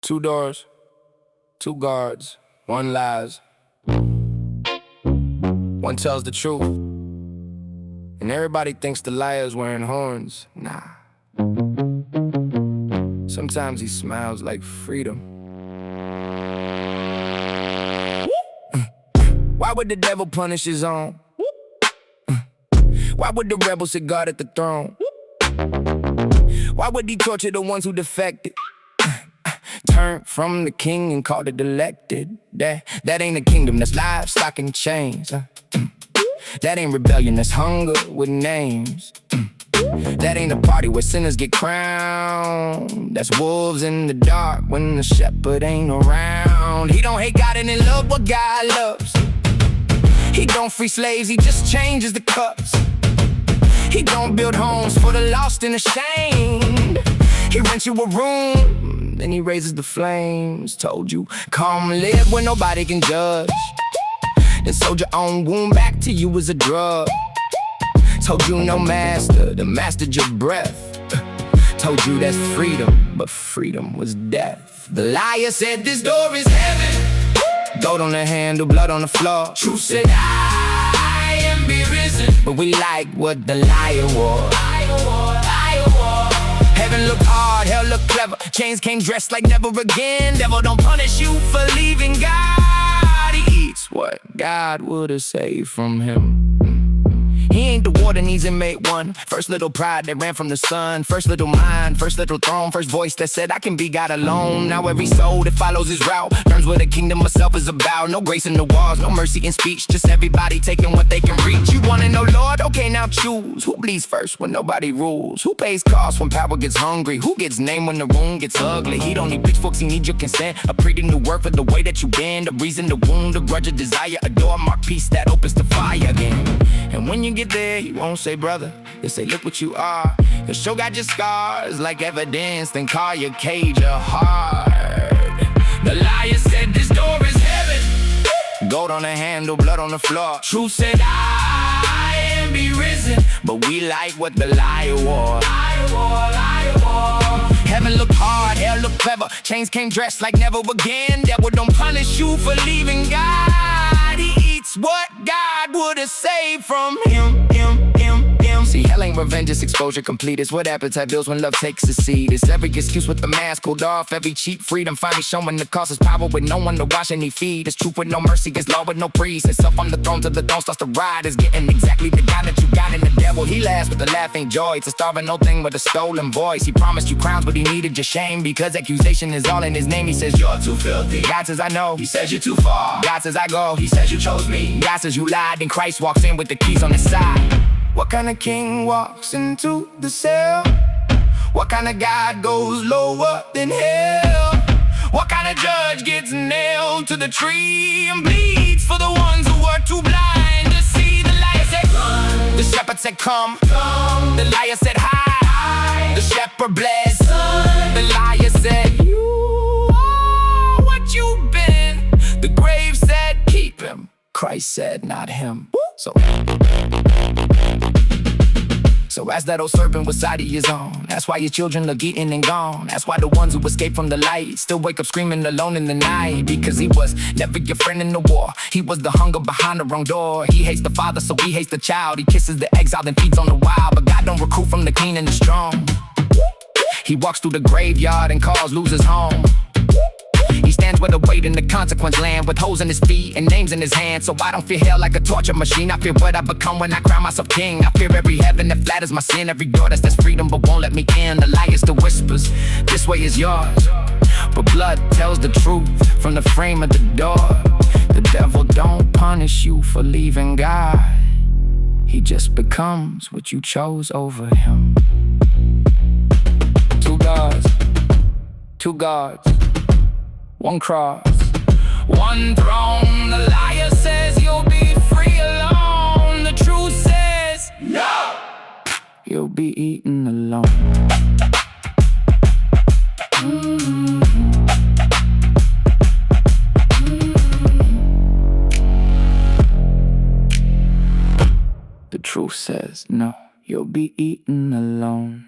Two doors, two guards, one lies. One tells the truth, and everybody thinks the liar's wearing horns. Nah. Sometimes he smiles like freedom. Why would the devil punish his own? Why would the rebel sit guard at the throne? Why would he torture the ones who defected? Turned from the king and called it elected. That ain't a kingdom, that's livestock and chains. That ain't rebellion, that's hunger with names. That ain't a party where sinners get crowned. That's wolves in the dark when the shepherd ain't around. He don't hate God and he love what God loves. He don't free slaves, he just changes the cups. He don't build homes for the lost and ashamed. He rents you a room, then he raises the flames. Told you, come live where nobody can judge. Then sold your own womb back to you as a drug. Told you no master, the mastered your breath. Told you that's freedom, but freedom was death. The liar said this door is heaven. Gold on the handle, blood on the floor. Truth said I am be risen, but we like what the liar wore. Heaven looked hard, hell looked clever. Chains came dressed like never again. Devil don't punish you for leaving God. He eats what God would've saved from him. He ain't the warden, he's inmate one. First little pride that ran from the sun. First little mind, first little throne. First voice that said I can be God alone. Now every soul that follows his route learns what the kingdom of self is about. No grace in the walls, no mercy in speech. Just everybody taking what they can reach. You wanna know, Lord? Okay, now choose. Who bleeds first when nobody rules? Who pays costs when power gets hungry? Who gets named when the room gets ugly? He don't need pitchforks, he needs your consent. A pretty new word for the way that you bend. A reason to wound, a grudge, a desire. A door marked peace that opens to fire again. And when you get there, he won't say brother, he'll say look what you are. He'll show God your scars like evidence, then call your cage a heart. The liar said this door is heaven. Gold on the handle, blood on the floor. Truth said I am be risen, but we like what the liar wore. Heaven looked hard, hell looked clever. Chains came dressed like never again. Devil don't punish you for leaving God. He eats what God would've saved from him. See, hell ain't revenge, it's exposure complete. It's what appetite builds when love takes a seat. It's every excuse with the mask pulled off. Every cheap freedom finally showing the cost is power with no one to wash any feet. It's truth with no mercy, it's law with no priest. It's up on the throne till the throne starts to ride. It's getting exactly the guy that you got in the devil. He laughs, but the laugh ain't joy. It's a starving old thing with a stolen voice. He promised you crowns, but he needed your shame. Because accusation is all in his name. He says you're too filthy. God says I know. He says you're too far. God says I go. He says you chose me. God says you lied. Then Christ walks in with the keys on his side. What kind of king walks into the cell? What kind of God goes lower than hell? What kind of judge gets nailed to the tree and bleeds for the ones who were too blind to see? The liar said run. The shepherd said come. The liar said hide. The shepherd blessed. The liar said you are what you've been. The grave said keep him. Christ said not him. So as that old serpent was side of his own, that's why your children look eaten and gone. That's why the ones who escaped from the light still wake up screaming alone in the night. Because he was never your friend in the war. He was the hunger behind the wrong door. He hates the father, so he hates the child. He kisses the exile, then feeds on the wild. But God don't recruit from the clean and the strong. He walks through the graveyard and calls losers home. He stands where the weight and the consequence land, with holes in his feet and names in his hands. So I don't fear hell like a torture machine. I fear what I become when I crown myself king. I fear every heaven that flatters my sin. Every door that says freedom but won't let me in. The liar still whispers, this way is yours. But blood tells the truth from the frame of the door. The devil don't punish you for leaving God. He just becomes what you chose over him. Two gods, two guards, one cross, one throne. The liar says you'll be free alone. The truth says no. You'll be eaten alone. The truth says no. You'll be eaten alone.